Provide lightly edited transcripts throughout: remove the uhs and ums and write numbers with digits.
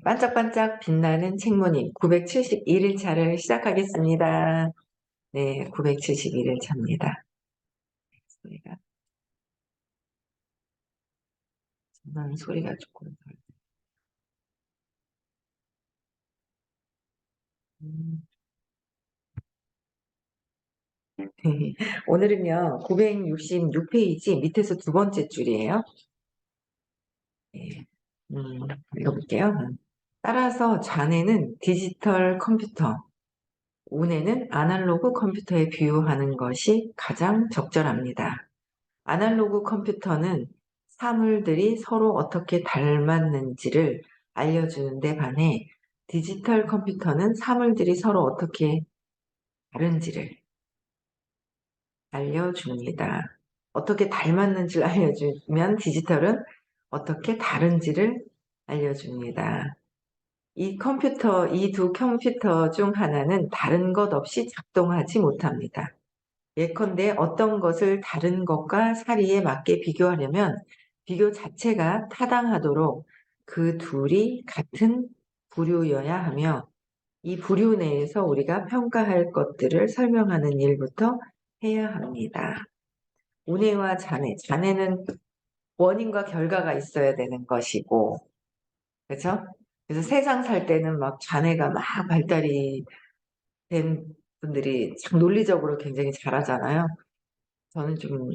반짝반짝 빛나는 책무님 971일 차를 시작하겠습니다. 네, 971일 차입니다. 소리가, 저는 소리가 조금 음. 오늘은요, 966페이지 밑에서 두 번째 줄이에요. 네, 읽어볼게요. 따라서 자네는 디지털 컴퓨터, 운에는 아날로그 컴퓨터에 비유하는 것이 가장 적절합니다. 아날로그 컴퓨터는 사물들이 서로 어떻게 닮았는지를 알려주는 데 반해 디지털 컴퓨터는 사물들이 서로 어떻게 다른지를 알려줍니다. 어떻게 닮았는지를 알려주면 디지털은 어떻게 다른지를 알려줍니다. 이 두 컴퓨터 중 하나는 다른 것 없이 작동하지 못합니다. 예컨대 어떤 것을 다른 것과 사리에 맞게 비교하려면 비교 자체가 타당하도록 그 둘이 같은 부류여야 하며 이 부류 내에서 우리가 평가할 것들을 설명하는 일부터 해야 합니다. 운해와 잔해. 잔해는 원인과 결과가 있어야 되는 것이고, 그렇죠? 그래서 세상 살 때는 막 잔해가 막 발달이 된 분들이 참 논리적으로 굉장히 잘하잖아요. 저는 좀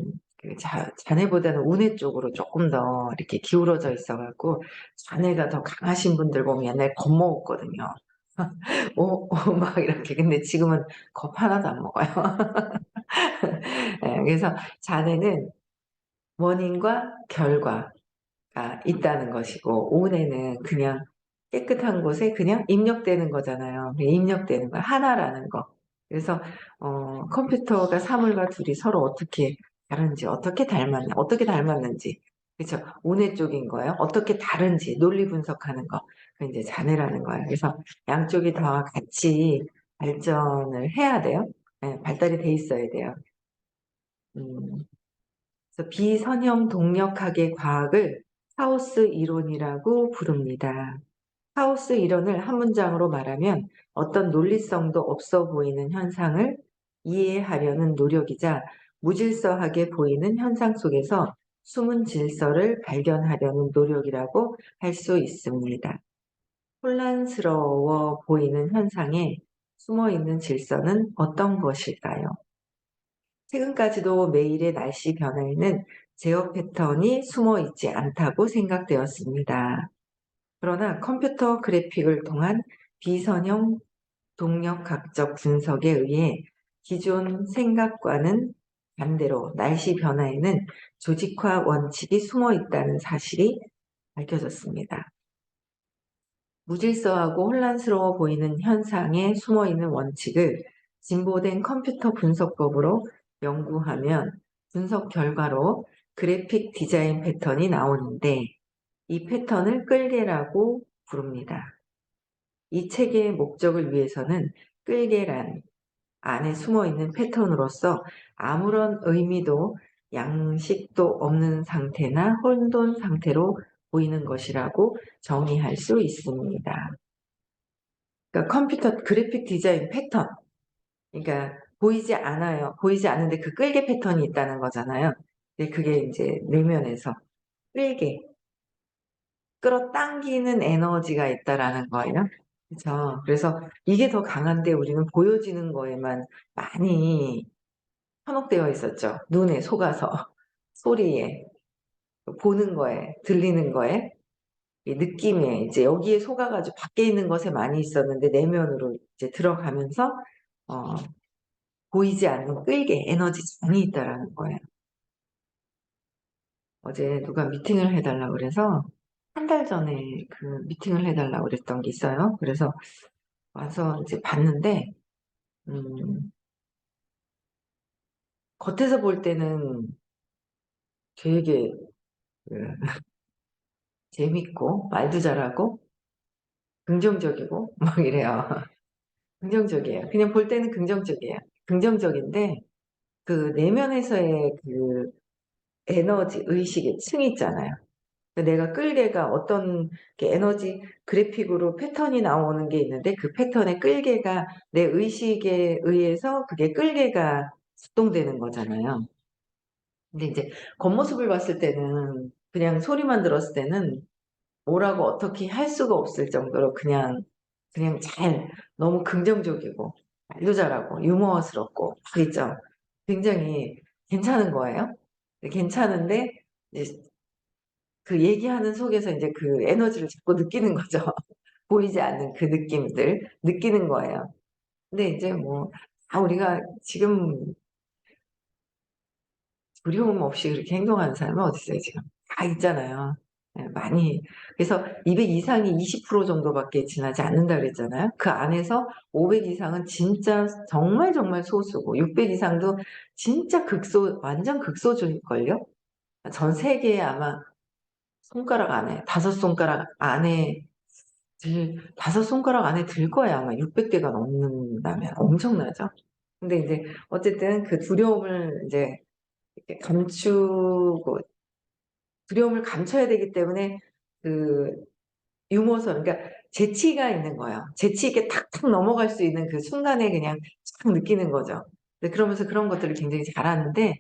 자네보다는 운해 쪽으로 조금 더 이렇게 기울어져 있어갖고 자네가 더 강하신 분들 보면 옛날에 겁먹었거든요. 막 이렇게. 근데 지금은 겁 하나도 안 먹어요. 예, 그래서 자네는 원인과 결과가 있다는 것이고 운에는 그냥 깨끗한 곳에 그냥 입력되는 거잖아요. 입력되는 거 하나라는 거. 그래서 컴퓨터가 사물과 둘이 서로 어떻게 다른지, 어떻게 닮았는지, 그렇죠? 운의 쪽인 거예요. 어떻게 다른지 논리 분석하는 거. 그 이제 자네라는 거예요. 그래서 양쪽이 다 같이 발전을 해야 돼요. 네, 발달이 돼 있어야 돼요. 음, 그래서 비선형 동력학의 과학을 하우스 이론이라고 부릅니다. 하우스 이론을 한 문장으로 말하면 어떤 논리성도 없어 보이는 현상을 이해하려는 노력이자 무질서하게 보이는 현상 속에서 숨은 질서를 발견하려는 노력이라고 할 수 있습니다. 혼란스러워 보이는 현상에 숨어 있는 질서는 어떤 것일까요? 최근까지도 매일의 날씨 변화에는 제어 패턴이 숨어 있지 않다고 생각되었습니다. 그러나 컴퓨터 그래픽을 통한 비선형 동력학적 분석에 의해 기존 생각과는 반대로 날씨 변화에는 조직화 원칙이 숨어 있다는 사실이 밝혀졌습니다. 무질서하고 혼란스러워 보이는 현상에 숨어 있는 원칙을 진보된 컴퓨터 분석법으로 연구하면 분석 결과로 그래픽 디자인 패턴이 나오는데 이 패턴을 끌개라고 부릅니다. 이 책의 목적을 위해서는 끌개란 안에 숨어 있는 패턴으로서 아무런 의미도 양식도 없는 상태나 혼돈 상태로 보이는 것이라고 정의할 수 있습니다. 그러니까 컴퓨터 그래픽 디자인 패턴, 그러니까 보이지 않아요. 보이지 않는데 그 끌개 패턴이 있다는 거잖아요. 근데 그게 이제 내면에서 끌개, 끌어당기는 에너지가 있다라는 거예요. 그쵸. 그래서 이게 더 강한데 우리는 보여지는 거에만 많이 현혹되어 있었죠. 눈에 속아서, 소리에, 보는 거에, 들리는 거에, 이 느낌에, 이제 여기에 속아가지고 밖에 있는 것에 많이 있었는데 내면으로 이제 들어가면서, 어, 보이지 않는 끌게 에너지 장이 있다라는 거예요. 어제 누가 미팅을 해달라고 그래서 한 달 전에 그 미팅을 해달라고 그랬던 게 있어요. 그래서 와서 이제 봤는데, 음, 겉에서 볼 때는 되게 그 재밌고 말도 잘하고 긍정적이고 막 이래요. 긍정적이에요. 그냥 볼 때는 긍정적이에요. 긍정적인데 그 내면에서의 그 에너지, 의식의 층이 있잖아요. 내가 끌개가 어떤 에너지 그래픽으로 패턴이 나오는 게 있는데 그 패턴의 끌개가 내 의식에 의해서 그게 끌개가 작동되는 거잖아요. 근데 이제 겉모습을 봤을 때는 그냥 소리만 들었을 때는 뭐라고 어떻게 할 수가 없을 정도로 그냥 잘 너무 긍정적이고 말도 잘하고 유머스럽고 그 있죠. 굉장히 괜찮은 거예요. 괜찮은데 이제 그 얘기하는 속에서 이제 그 에너지를 자꾸 느끼는 거죠. 보이지 않는 그 느낌들 느끼는 거예요. 근데 이제 뭐 우리가 지금 두려움 없이 그렇게 행동하는 사람은 어디 있어요 지금. 다 있잖아요. 예 많이. 그래서 200 이상이 20% 정도밖에 지나지 않는다 그랬잖아요. 그 안에서 500 이상은 진짜 정말 정말 소수고 600 이상도 진짜 완전 극소수일걸요? 전 세계에 아마 손가락 안에 5 손가락 안에 다섯 손가락 안에 들 거예요. 아마 600 개가 넘는다면. 엄청나죠. 근데 이제 어쨌든 그 두려움을 이제 이렇게 감추고 두려움을 감춰야 되기 때문에 그 유머선 그러니까 재치가 있는 거예요. 재치 있게 탁탁 넘어갈 수 있는 그 순간에 그냥 착 느끼는 거죠. 네 그러면서 그런 것들을 굉장히 잘하는데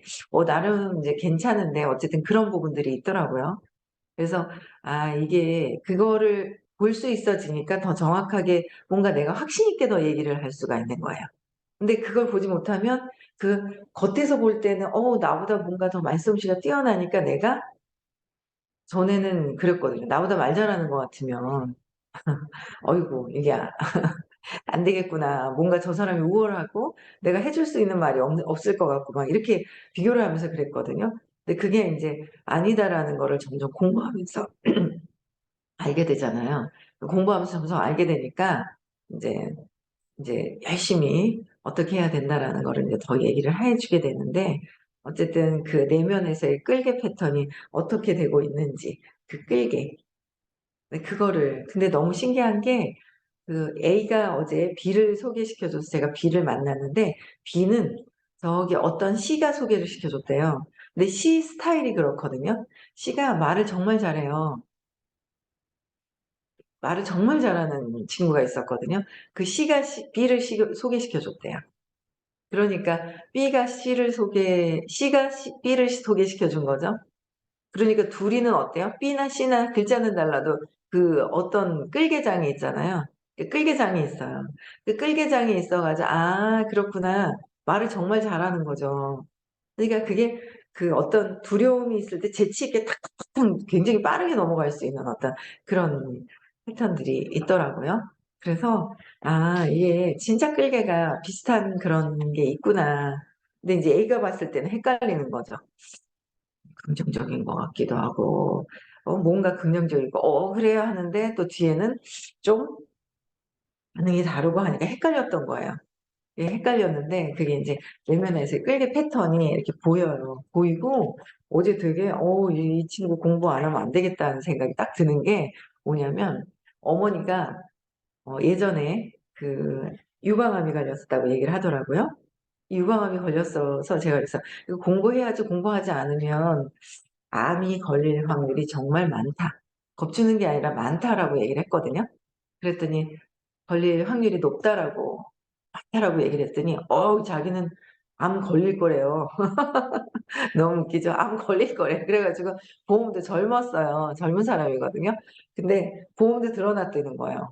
나름 이제 괜찮은데 어쨌든 그런 부분들이 있더라고요. 그래서 이게 그거를 볼 수 있어지니까 더 정확하게 뭔가 내가 확신 있게 더 얘기를 할 수가 있는 거예요. 근데 그걸 보지 못하면 그 겉에서 볼 때는 나보다 뭔가 더 말솜씨가 뛰어나니까 내가 전에는 그랬거든요. 나보다 말 잘하는 것 같으면 '어이구 이게 안 되겠구나. 뭔가 저 사람이 우월하고 내가 해줄 수 있는 말이 없을 것 같고.' 막 이렇게 비교를 하면서 그랬거든요. 근데 그게 인제 아니다라는 거를 점점 공부하면서 알게 되잖아요. 공부하면서 점점 알게 되니까 인제 열심히 어떻게 해야 된다라는 거를 인제 더 얘기를 해 주게 되는데 어쨌든 그 내면에서의 끌개 패턴이 어떻게 되고 있는지 그 끌개. 네 그거를 근데 너무 신기한 게 그 A가 어제 B를 소개시켜 줘서 제가 B를 만났는데 B는 저기 어떤 C가 소개를 시켜 줬대요. 근데 C 스타일이 그렇거든요. C가 말을 정말 잘해요. 말을 정말 잘하는 친구가 있었거든요. 그 B를 소개시켜 줬대요. 그러니까 C가 B를 소개시켜 준 거죠. 그러니까 둘이는 어때요? B나 C나 글자는 달라도 그 어떤 끌개장이 있잖아요. 그 끌개장이 있어요. 그 끌개장이 있어 가지고 '아 그렇구나.' 말을 정말 잘하는 거죠. 그러니까 그게 그 어떤 두려움이 있을 때 재치 있게 탁탁탁탁 굉장히 빠르게 넘어갈 수 있는 어떤 그런 패턴들이 있더라고요. 그래서 이게 진짜 끌개가 비슷한 그런 게 있구나. 근데 인제 A가 봤을 때는 헷갈리는 거죠. 긍정적인 것 같기도 하고 뭔가 긍정적이고 그래야 하는데 또 뒤에는 좀 반응이 다르고 하니까 헷갈렸던 거예요. 예 헷갈렸는데 그게 인제 내면에서의 끌개 패턴이 이렇게 보여요. 보이고 어제 되게 '이 친구 공부 안 하면 안 되겠다.'는 생각이 딱 드는 게 뭐냐면 어머니가 예전에 그 유방암이 걸렸었다고 얘기를 하더라고요. 이 유방암이 걸렸어서 제가 그래서 "이거 공부해야지 공부하지 않으면 암이 걸릴 확률이 정말 많다. 겁주는 게 아니라 많다라고 얘기를 했거든요. 그랬더니 걸릴 확률이 높다라고 많다라고 얘기를 했더니 자기는 암 걸릴 거래요. 너무 웃기죠. 암 걸릴 거래. 그래 가지고 보험도 젊었어요. 젊은 사람이거든요. 근데 보험도 들어 놨다는 거예요.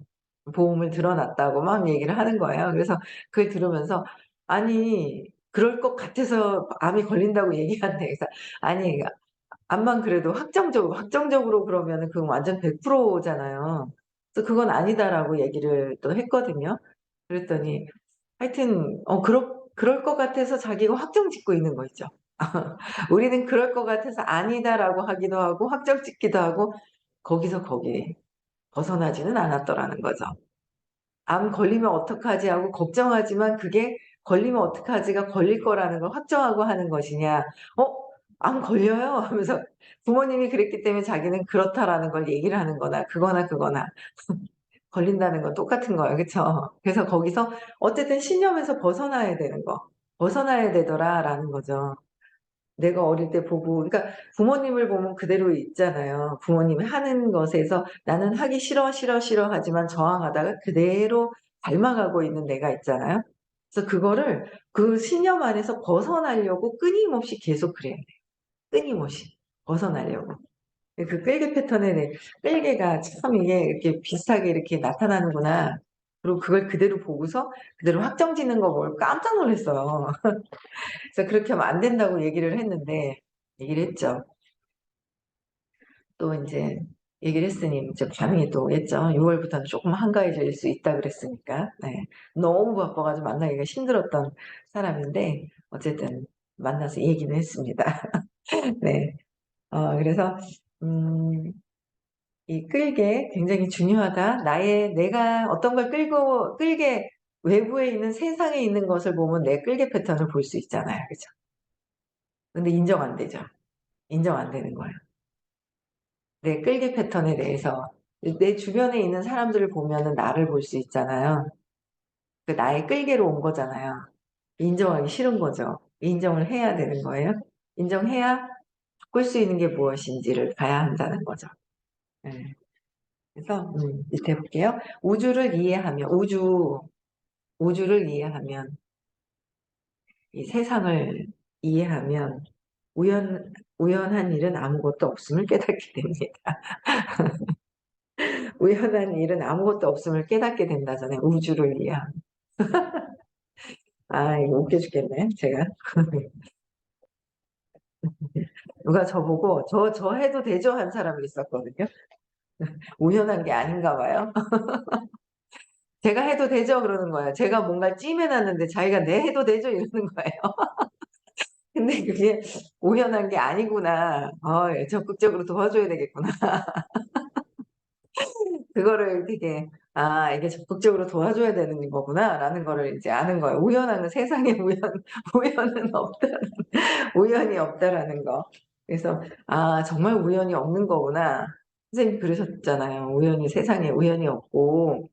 보험을 들어 놨다고 막 얘기를 하는 거예요. 그래서 그걸 들으면서 아니 그럴 것 같아서 암이 걸린다고 얘기한대. 그래서 아니 암만 그래도 확정적으로 그러면은 그건 완전 100% 잖아요. 그래서 "그건 아니다."라고 얘기를 또 했거든요. 그랬더니 하여튼 그럴 것 같아서 자기가 확정 짓고 있는 거 있죠. 우리는 그럴 것 같아서 "아니다."라고 하기도 하고 확정 짓기도 하고 거기서 거기 벗어나지는 않았더라는 거죠. '암 걸리면 어떡하지?' 하고 걱정하지만 그게 '걸리면 어떡하지?'가 걸릴 거라는 걸 확정하고 하는 것이냐 '어 암 걸려요?' 하면서 부모님이 그랬기 때문에 자기는 그렇다라는 걸 얘기를 하는 거나 그거나 걸린다는 건 똑같은 거예요. 그쵸? 그래서 거기서 어쨌든 신념에서 벗어나야 되는 거. '벗어나야 되더라.'라는 거죠. 내가 어릴 때 보고, 그러니까 부모님을 보면 그대로 있잖아요. 부모님이 하는 것에서 나는 하기 싫어, 싫어, 싫어 하지만 저항하다가 그대로 닮아가고 있는 내가 있잖아요. 그래서 그거를 그 신념 안에서 벗어나려고 끊임없이 계속 그래야 돼요. 끊임없이 벗어나려고. 그 끌개 패턴에 끌개가 참 이게 이렇게 비슷하게 이렇게 나타나는구나. 그리고 그걸 그대로 보고서 그대로 확정 짓는 거 보고 깜짝 놀랐어요. 그래서 그렇게 하면 안 된다고 얘기를 했죠. 또 이제 얘기를 했으니 이제 반응이 또 오겠죠. 6월부터는 조금 한가해질 수 있다 그랬으니까. 네. 너무 바빠가지고 만나기가 힘들었던 사람인데 어쨌든 만나서 얘기는 했습니다. 네. 그래서 음, 이 끌게 굉장히 중요하다. 내가 어떤 걸 끌게 외부에 있는 세상에 있는 것을 보면 내 끌게 패턴을 볼 수 있잖아요. 그죠? 근데 인정 안 되죠. 인정 안 되는 거예요. 내 끌기 패턴에 대해서 내 주변에 있는 사람들을 보면은 나를 볼 수 있잖아요. 그 나의 끌개로 온 거잖아요. 인정하기 싫은 거죠. 인정을 해야 되는 거예요. 인정해야 바꿀 수 있는 게 무엇인지를 봐야 한다는 거죠. 네. 그래서 밑에 볼게요. 우주를 이해하면 이 세상을 이해하면 우연한 일은 아무것도 없음을 깨닫게 됩니다. 우연한 일은 아무것도 없음을 깨닫게 된다잖아요. 우주를 이해하면. 이거 웃겨 죽겠네, 제가. 누가 저보고, 저 해도 되죠? 한 사람이 있었거든요. 우연한 게 아닌가 봐요. 제가 해도 되죠? 그러는 거예요. 제가 뭔가 찜해놨는데 자기가 내 해도 되죠? 이러는 거예요. 근데 그게 우연한 게 아니구나. 적극적으로 도와줘야 되겠구나. 그거를 되게, 이게 적극적으로 도와줘야 되는 거구나. 라는 거를 이제 아는 거예요. 세상에 우연은 없다. 우연이 없다라는 거. 그래서, 정말 우연이 없는 거구나. 선생님 그러셨잖아요. 세상에 우연이 없고,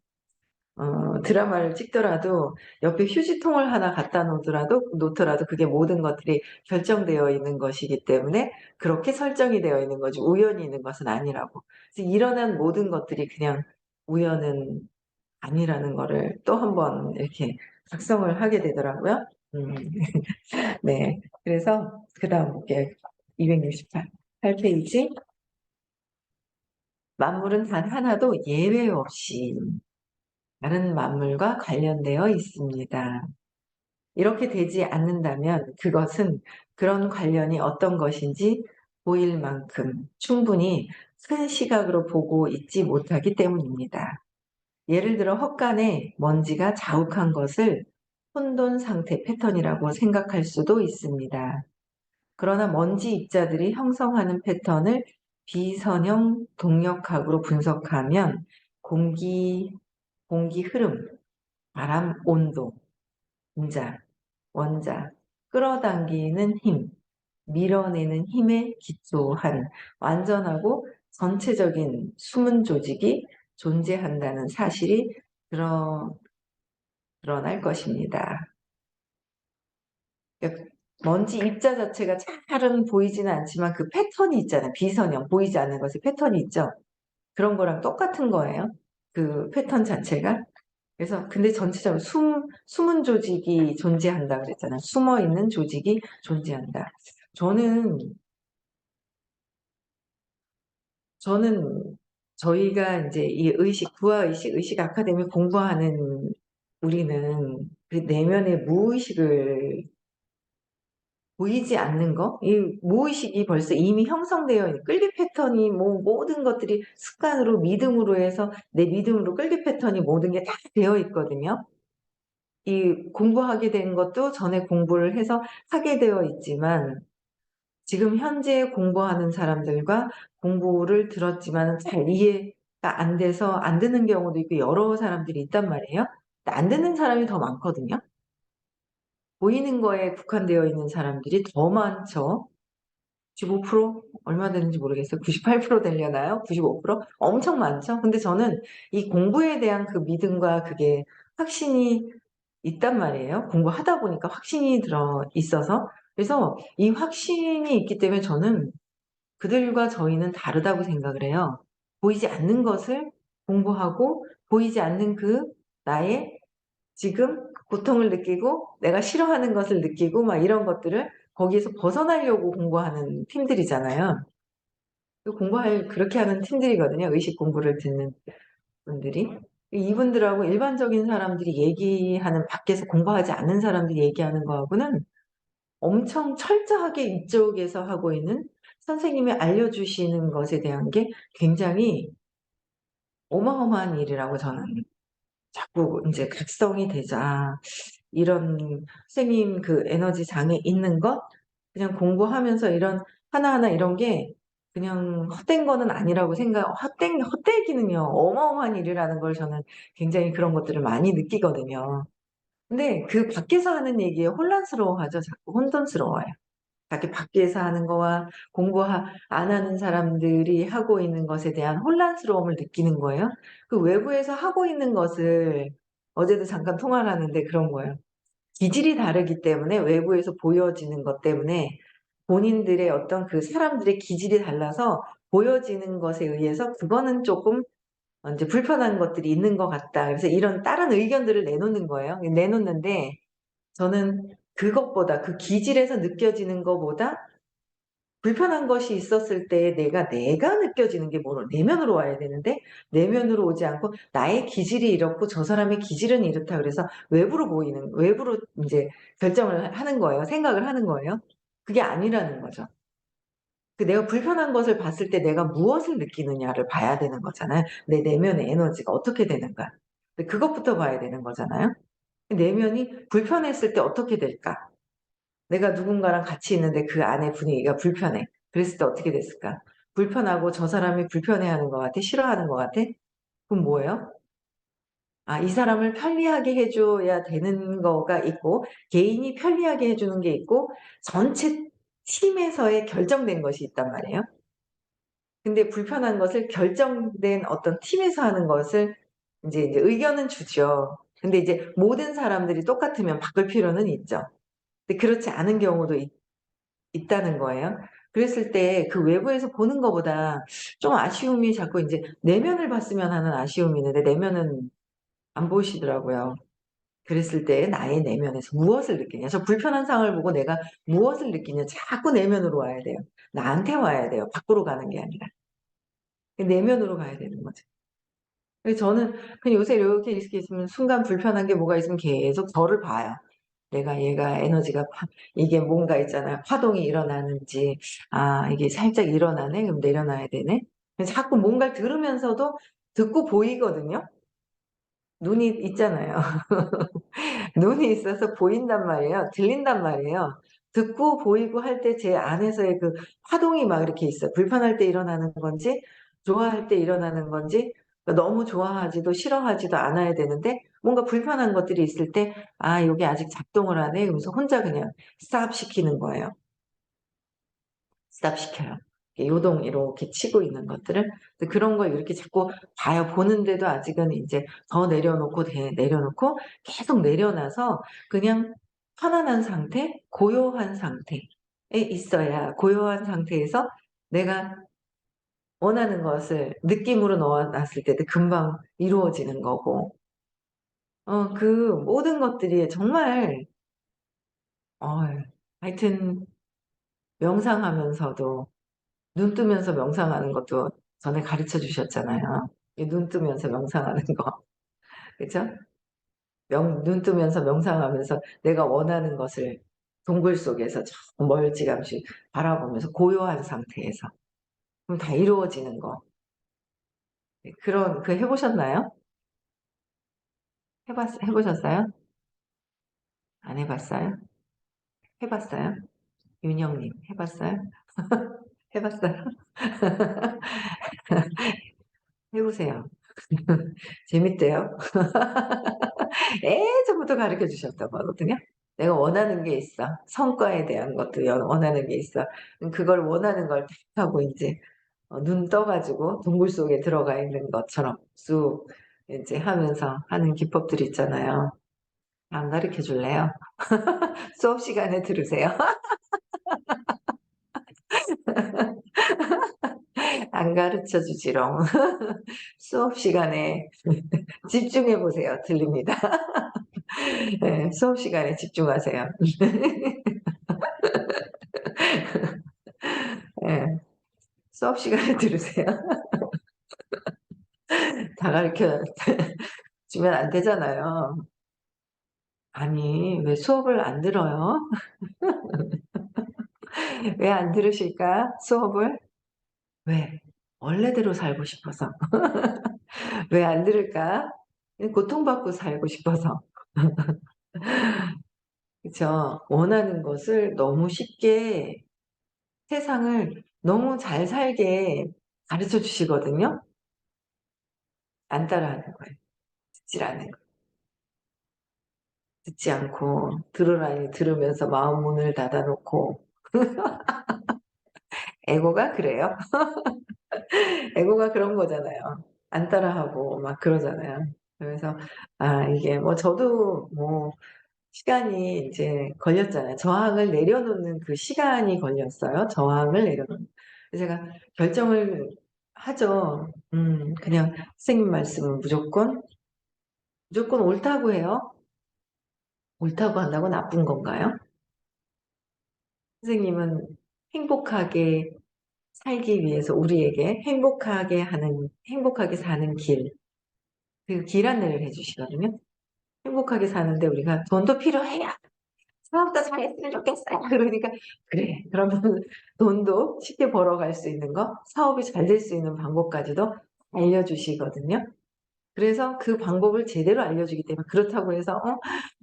드라마를 찍더라도 옆에 휴지통을 하나 갖다 놓더라도 그게 모든 것들이 결정되어 있는 것이기 때문에 그렇게 설정이 되어 있는 거지 우연이 있는 것은 아니라고. 그래서 일어난 모든 것들이 그냥 우연은 아니라는 거를 또 한 번 이렇게 각성을 하게 되더라고요. 음. 네. 그래서 그다음 볼게요. 268페이지. 만물은 단 하나도 예외 없이 다른 만물과 관련되어 있습니다. 이렇게 되지 않는다면 그것은 그런 관련이 어떤 것인지 보일 만큼 충분히 큰 시각으로 보고 있지 못하기 때문입니다. 예를 들어 헛간에 먼지가 자욱한 것을 혼돈 상태 패턴이라고 생각할 수도 있습니다. 그러나 먼지 입자들이 형성하는 패턴을 비선형 동력학으로 분석하면 공기 흐름, 바람 온도, 분자, 원자, 끌어당기는 힘, 밀어내는 힘에 기초한 완전하고 전체적인 숨은 조직이 존재한다는 사실이 드러날 것입니다. 그러니까 먼지 입자 자체가 잘은 보이지는 않지만 그 패턴이 있잖아요. 비선형, 보이지 않는 것의 패턴이 있죠. 그런 거랑 똑같은 거예요. 그 패턴 자체가. 그래서 근데 전체적으로 숨은 조직이 존재한다 그랬잖아요. 숨어 있는 조직이 존재한다. 저는 저는 저희가 이제 이 의식 아카데미 공부하는 우리는 그 내면의 무의식을 보이지 않는 거, 이 무의식이 벌써 이미 형성되어 있는 끌기 패턴이 모든 것들이 습관으로 믿음으로 해서 내 믿음으로 끌기 패턴이 모든 게 다 되어 있거든요. 이 공부하게 된 것도 전에 공부를 해서 하게 되어 있지만 지금 현재 공부하는 사람들과 공부를 들었지만 잘 이해가 안 돼서 안 듣는 경우도 있고 여러 사람들이 있단 말이에요. 근데 안 듣는 사람이 더 많거든요. 보이는 거에 국한되어 있는 사람들이 더 많죠. 95% 얼마 되는지 모르겠어요. 98% 되려나요? 95%? 엄청 많죠. 근데 저는 이 공부에 대한 그 믿음과 그게 확신이 있단 말이에요. 공부하다 보니까 확신이 들어 있어서. 그래서 이 확신이 있기 때문에 저는 그들과 저희는 다르다고 생각을 해요. 보이지 않는 것을 공부하고 보이지 않는 그 나의 지금 고통을 느끼고 내가 싫어하는 것을 느끼고 막 이런 것들을 거기에서 벗어나려고 공부하는 팀들이잖아요. 그렇게 하는 팀들이거든요. 의식 공부를 듣는 분들이. 이분들하고 일반적인 사람들이 얘기하는 밖에서 공부하지 않는 사람들이 얘기하는 거하고는 엄청 철저하게 이쪽에서 하고 있는 선생님이 알려주시는 것에 대한 게 굉장히 어마어마한 일이라고 저는 자꾸 이제 각성이 되자 이런 선생님 그 에너지 장에 있는 것 그냥 공부하면서 이런 하나하나 이런 게 그냥 헛된 거는 아니라고 헛되기는요 어마어마한 일이라는 걸 저는 굉장히 그런 것들을 많이 느끼거든요. 근데 그 밖에서 하는 얘기에 혼란스러워하죠. 자꾸 혼돈스러워요. 자기 밖에서 하는 거와 안 하는 사람들이 하고 있는 것에 대한 혼란스러움을 느끼는 거예요. 그 외부에서 하고 있는 것을 어제도 잠깐 통화를 하는데 그런 거예요. 기질이 다르기 때문에 외부에서 보여지는 것 때문에 본인들의 어떤 그 사람들의 기질이 달라서 보여지는 것에 의해서 그거는 조금 이제 불편한 것들이 있는 것 같다. 그래서 이런 다른 의견들을 내놓는 거예요. 내놓는데 저는 그것보다 그 기질에서 느껴지는 것보다 불편한 것이 있었을 때 내가 느껴지는 게 내면으로 와야 되는데 내면으로 오지 않고 나의 기질이 이렇고 저 사람의 기질은 이렇다 그래서 외부로 이제 결정을 하는 거예요. 생각을 하는 거예요. 그게 아니라는 거죠. 내가 불편한 것을 봤을 때 내가 무엇을 느끼느냐를 봐야 되는 거잖아요. 내 내면의 에너지가 어떻게 되는가. 근데 그것부터 봐야 되는 거잖아요. 내면이 불편했을 때 어떻게 될까? 내가 누군가랑 같이 있는데 그 안의 분위기가 불편해. 그랬을 때 어떻게 됐을까? 불편하고 저 사람이 불편해하는 것 같아? 싫어하는 것 같아? 그럼 뭐예요? 이 사람을 편리하게 해줘야 되는 거가 있고, 개인이 편리하게 해주는 게 있고, 전체 팀에서의 결정된 것이 있단 말이에요. 근데 불편한 것을 결정된 어떤 팀에서 하는 것을 이제 의견은 주죠. 근데 이제 모든 사람들이 똑같으면 바꿀 필요는 있죠. 근데 그렇지 않은 경우도 있다는 거예요. 그랬을 때 그 외부에서 보는 것보다 좀 아쉬움이 자꾸 이제 내면을 봤으면 하는 아쉬움이 있는데 내면은 안 보이시더라고요. 그랬을 때 나의 내면에서 무엇을 느끼냐. 저 불편한 상황을 보고 내가 무엇을 느끼냐. 자꾸 내면으로 와야 돼요. 나한테 와야 돼요. 밖으로 가는 게 아니라. 내면으로 가야 되는 거죠. 그래서 저는 그냥 요새 이렇게 있으면 순간 불편한 게 뭐가 있으면 계속 저를 봐요. 얘가 에너지가 이게 뭔가 있잖아요. 파동이 일어나는지, 이게 살짝 일어나네? 그럼 내려놔야 되네? 그래서 자꾸 뭔가를 들으면서도 듣고 보이거든요? 눈이 있잖아요. 눈이 있어서 보인단 말이에요. 들린단 말이에요. 듣고 보이고 할 때 제 안에서의 그 파동이 막 이렇게 있어요. 불편할 때 일어나는 건지, 좋아할 때 일어나는 건지, 너무 좋아하지도 싫어하지도 않아야 되는데, 뭔가 불편한 것들이 있을 때, 요게 아직 작동을 안 해. 그러면서 혼자 그냥 스탑 시키는 거예요. 스탑 시켜요. 요동 이렇게 치고 있는 것들을. 그런 걸 이렇게 자꾸 봐요. 보는데도 아직은 이제 더 내려놓고 계속 내려놔서 그냥 편안한 상태, 고요한 상태에 있어야 고요한 상태에서 내가 원하는 것을 느낌으로 넣어 놨을 때도 금방 이루어지는 거고. 그 모든 것들이 정말 어 하여튼 명상하면서도 눈 뜨면서 명상하는 것도 전에 가르쳐 주셨잖아요. 이 눈 뜨면서 명상하는 거. 그죠? 눈 뜨면서 명상하면서 내가 원하는 것을 동굴 속에서 저 멀찌감치 바라보면서 고요한 상태에서 그럼 다 이루어지는 거. 해 보셨나요? 해 보셨어요? 안 해 봤어요? 해 봤어요? 윤영 님 해 봤어요? 해 봤어요? 해 보세요. 재밌대요. 예전부터 가르쳐 주셨던 거거든요. 내가 원하는 게 있어. 성과에 대한 것도 원하는 게 있어. 그걸 원하는 걸 딱 하고 인제 눈 떠 가지고 동굴 속에 들어가 있는 것처럼 쑥 인제 하면서 하는 기법들이 있잖아요. 안 가르쳐 줄래요? 수업 시간에 들으세요. 안 가르쳐 주지롱. 수업 시간에 집중해 보세요. 들립니다. 네, 수업 시간에 집중하세요. 네, 수업 시간에 들으세요. 다 가르쳐 주면 안 되잖아요. 아니, 왜 수업을 안 들어요? 왜 안 들으실까? 수업을? 왜? 원래대로 살고 싶어서. 왜 안 들을까? 고통받고 살고 싶어서. 그쵸? 원하는 것을 너무 쉽게 세상을 너무 잘 살게 가르쳐 주시거든요. 안 따라하는 거예요. 듣질 않는 거. 듣지 않고 들으라니 들으면서 마음 문을 닫아놓고 에고가 그래요. 에고가 그런 거잖아요. 안 따라하고 막 그러잖아요. 그래서 아 이게 뭐 저도 뭐 시간이 이제 걸렸잖아요. 저항을 내려놓는 그 시간이 걸렸어요. 저항을 내려놓는. 그래서 제가 결정을 하죠. 그냥 선생님 말씀은 무조건 옳다고 해요. 옳다고 한다고 나쁜 건가요? 선생님은 행복하게 살기 위해서 우리에게 행복하게 사는 길, 그 길 안내를 해주시거든요. 행복하게 사는데 우리가 돈도 필요해요. 사업도 잘했으면 좋겠어요. 그러니까, 그래. 그러면 돈도 쉽게 벌어갈 수 있는 거, 사업이 잘 될 수 있는 방법까지도 알려주시거든요. 그래서 그 방법을 제대로 알려주기 때문에 그렇다고 해서,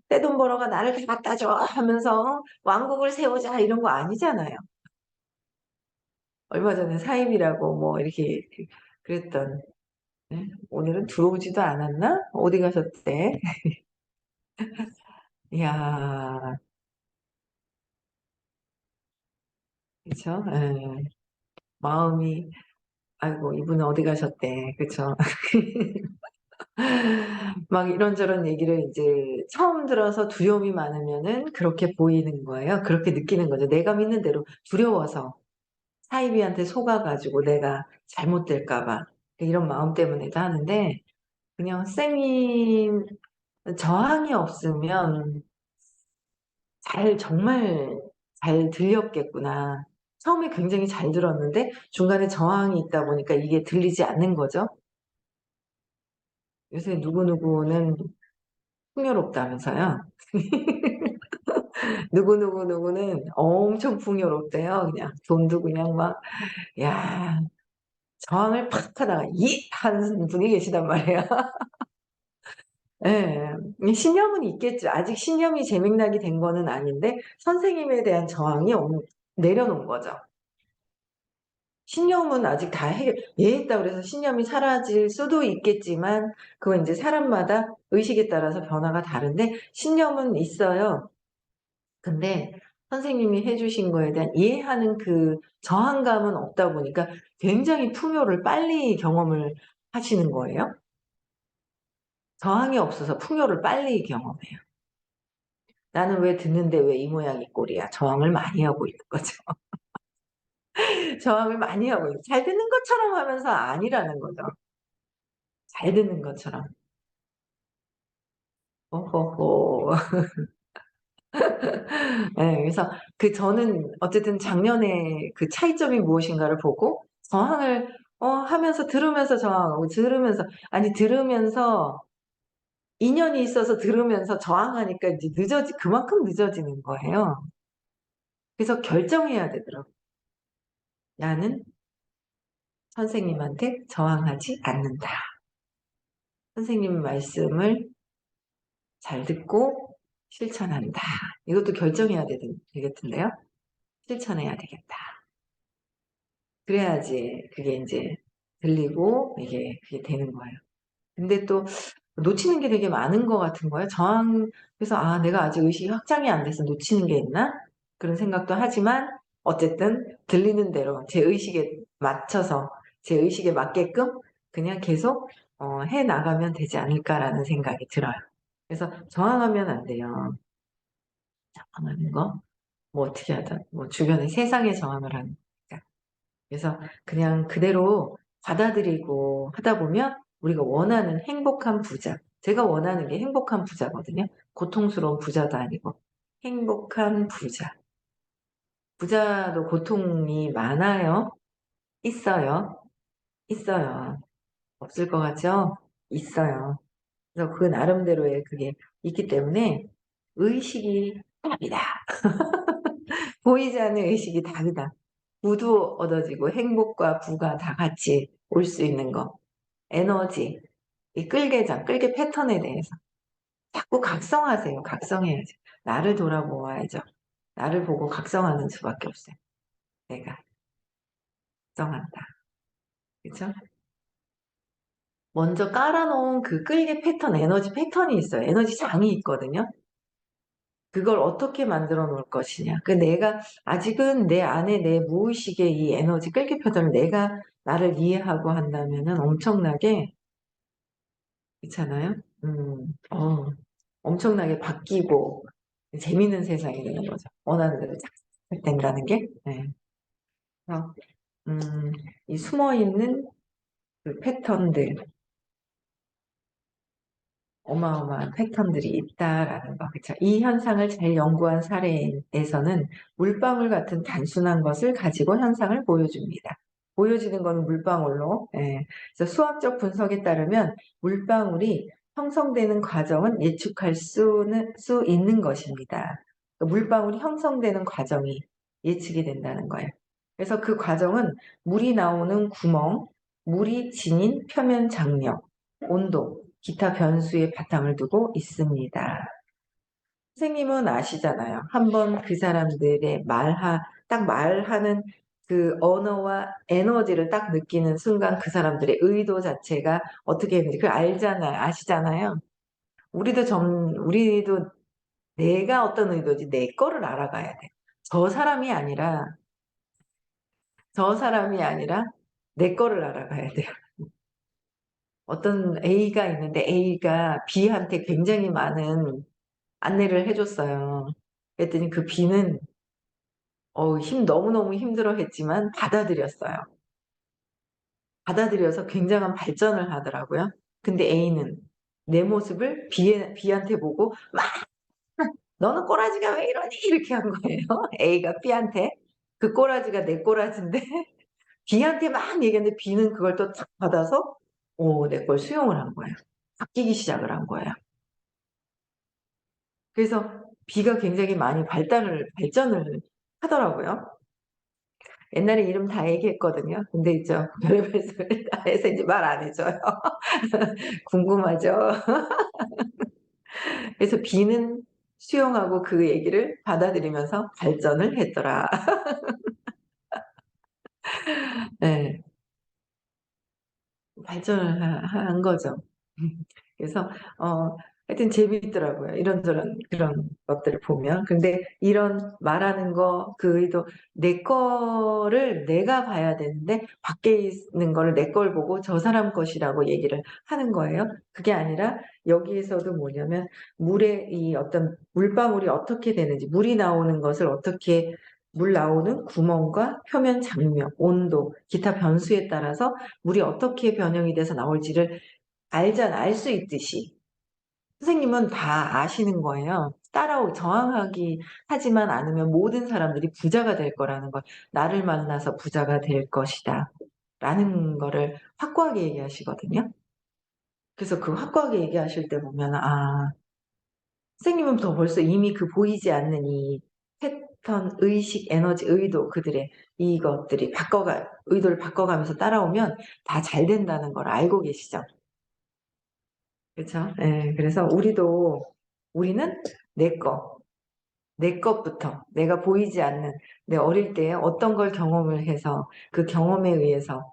떼돈 벌어가 나를 다 갖다 줘 하면서 왕국을 세우자 이런 거 아니잖아요. 얼마 전에 사입이라고 뭐 이렇게 그랬던, 네? 오늘은 들어오지도 않았나? 어디 가셨대? 이야, 그쵸? 예. 마음이, 아이고, 이분은 어디 가셨대. 그쵸? 막 이런저런 얘기를 이제 처음 들어서 두려움이 많으면은 그렇게 보이는 거예요. 그렇게 느끼는 거죠. 내가 믿는 대로 두려워서 사이비한테 속아가지고 내가 잘못될까 봐 이런 마음 때문에도 하는데 그냥 쌤이 저항이 없으면 정말 잘 들렸겠구나. 처음에 굉장히 잘 들었는데 중간에 저항이 있다 보니까 이게 들리지 않는 거죠. 요새 누구누구는 풍요롭다면서요. 누구누구누구는 엄청 풍요롭대요. 그냥 돈도 그냥 막, 야, 저항을 팍 하다가 이! 하는 분이 계시단 말이에요. 예. 신념은 있겠죠. 아직 신념이 재맥락이 된 거는 아닌데 선생님에 대한 저항이 내려놓은 거죠. 신념은 아직 다 이해했다고 그래서 신념이 사라질 수도 있겠지만 그건 이제 사람마다 의식에 따라서 변화가 다른데 신념은 있어요. 근데 선생님이 해주신 거에 대한 이해하는 그 저항감은 없다 보니까 굉장히 풍요를 빨리 경험을 하시는 거예요. 저항이 없어서 풍요를 빨리 경험해요. 나는 왜 듣는데 왜 이 모양 이 꼴이야. 저항을 많이 하고 있는 거죠. 저항을 많이 하고 있는. 잘 듣는 것처럼 하면서 아니라는 거죠. 잘 듣는 것처럼. 호호호. 네, 그래서 저는 어쨌든 작년에 그 차이점이 무엇인가를 보고 저항을 하면서 들으면서 저항하고 아니 들으면서 인연이 있어서 들으면서 저항하니까 이제 그만큼 늦어지는 거예요. 그래서 결정해야 되더라고요. 나는 선생님한테 저항하지 않는다. 선생님 말씀을 잘 듣고 실천한다. 이것도 결정해야 되겠던데요. 실천해야 되겠다. 그래야지 그게 이제 들리고 그게 되는 거예요. 근데 또 놓치는 게 되게 많은 것 같은 거예요. 그래서 내가 아직 의식이 확장이 안 돼서 놓치는 게 있나? 그런 생각도 하지만 어쨌든 들리는 대로 제 의식에 맞춰서 제 의식에 맞게끔 그냥 계속 해 나가면 되지 않을까라는 생각이 들어요. 그래서 저항하면 안 돼요. 저항하는 거. 뭐 어떻게 하든, 뭐 주변의 세상에 저항을 하는 거니까. 그래서 그냥 그대로 받아들이고 하다 보면 우리가 원하는 행복한 부자. 제가 원하는 게 행복한 부자거든요. 고통스러운 부자도 아니고. 행복한 부자. 부자도 고통이 많아요? 있어요. 있어요. 없을 것 같죠? 있어요. 그래서 그 나름대로의 그게 있기 때문에 의식이 답이다. 보이지 않는 의식이 답이다. 부도 얻어지고 행복과 부가 다 같이 올 수 있는 거. 에너지, 이 끌개장, 끌개 패턴에 대해서 자꾸 각성하세요. 각성해야죠. 나를 돌아보아야죠. 나를 보고 각성하는 수밖에 없어요. 내가 각성한다. 그렇죠? 먼저 깔아놓은 그 끌개 패턴, 에너지 패턴이 있어요. 에너지 장이 있거든요. 그걸 어떻게 만들어 놓을 것이냐. 그 내가 아직은 내 안에 내 무의식의 이 에너지 끌기 패턴을 내가 나를 이해하고 한다면은 엄청나게 있잖아요. 엄청나게 바뀌고 재밌는 세상이 되는 거죠. 원하는 대로 쫙 된다는 게. 네. 그래서 음, 이 숨어 있는 그 패턴들, 어마어마한 패턴들이 있다라는 거. 그쵸? 이 현상을 잘 연구한 사례에서는 물방울 같은 단순한 것을 가지고 현상을 보여줍니다. 보여지는 건 물방울로. 예. 그래서 수학적 분석에 따르면 물방울이 형성되는 과정은 예측할 수 있는 것입니다. 그러니까 물방울이 형성되는 과정이 예측이 된다는 거예요. 그래서 그 과정은 물이 나오는 구멍, 물이 지닌 표면 장력, 온도, 기타 변수의 바탕을 두고 있습니다. 선생님은 아시잖아요. 한번 그 사람들의 딱 말하는 그 언어와 에너지를 딱 느끼는 순간 그 사람들의 의도 자체가 어떻게 했는지 그걸 알잖아요. 아시잖아요. 우리도 내가 어떤 의도지 내 거를 알아가야 돼. 저 사람이 아니라, 저 사람이 아니라 내 거를 알아가야 돼요. 어떤 A가 있는데 A가 B한테 굉장히 많은 안내를 해줬어요. 그랬더니 그 B는 너무너무 힘들어 했지만 받아들였어요. 받아들여서 굉장한 발전을 하더라고요. 근데 A는 내 모습을 B한테 보고 막 너는 꼬라지가 왜 이러니? 이렇게 한 거예요. A가 B한테. 그 꼬라지가 내 꼬라지인데 B한테 막 얘기했는데 B는 그걸 또 탁 받아서 내 걸 수용을 한 거예요. 바뀌기 시작을 한 거예요. 그래서 B가 굉장히 많이 발전을 하더라고요. 옛날에 이름 다 얘기했거든요. 근데 이제 별의별 소리를 다 해서 이제 말 안 해줘요. 궁금하죠? 그래서 B는 수용하고 그 얘기를 받아들이면서 발전을 했더라. 네, 발전을 한 거죠. 그래서 하여튼 재미있더라고요. 이런저런 그런 것들을 보면. 근데 이런 말하는 거, 그 의도, 내 거를 내가 봐야 되는데 밖에 있는 거를 내 걸 보고 저 사람 것이라고 얘기를 하는 거예요. 그게 아니라 여기에서도 뭐냐면 물의 이 어떤 물방울이 어떻게 되는지, 물이 나오는 것을 어떻게 물 나오는 구멍과 표면 장력, 온도, 기타 변수에 따라서 물이 어떻게 변형이 돼서 나올지를 알 수 있듯이 선생님은 다 아시는 거예요. 저항하기 하지만 않으면 모든 사람들이 부자가 될 거라는 걸, 나를 만나서 부자가 될 것이다. 라는 거를 확고하게 얘기하시거든요. 그래서 그 확고하게 얘기하실 때 보면, 선생님은 더 벌써 이미 그 보이지 않는 이 패턴, 의식, 에너지, 의도, 그들의 이것들이 의도를 바꿔가면서 따라오면 다 잘 된다는 걸 알고 계시죠? 그렇죠? 예, 그래서 우리는 내 거, 내 것부터 내가 보이지 않는 내 어릴 때 어떤 걸 경험을 해서 그 경험에 의한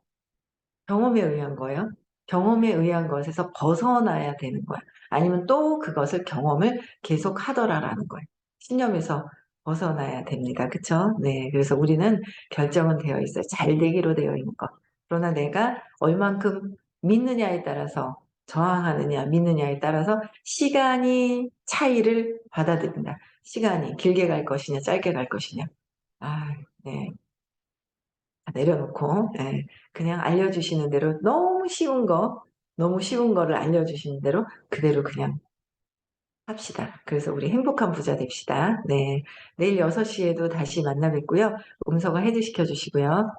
거예요. 경험에 의한 것에서 벗어나야 되는 거야. 아니면 또 그것을 경험을 계속 하더라라는 거예요. 신념에서 벗어나야 됩니다. 그쵸? 네. 그래서 우리는 결정은 되어 있어요. 잘 되기로 되어 있는 거. 그러나 내가 얼만큼 믿느냐에 따라서 저항하느냐 믿느냐에 따라서 시간이 차이를 받아들인다. 시간이 길게 갈 것이냐 짧게 갈 것이냐. 아 네. 다 내려놓고 예 그냥 알려주시는 대로 너무 쉬운 거를 알려주시는 대로 그대로 그냥 합시다. 그래서 우리 행복한 부자 됩시다. 네. 내일 6 시에도 다시 만나 뵙고요. 음성화 해제시켜 주시고요.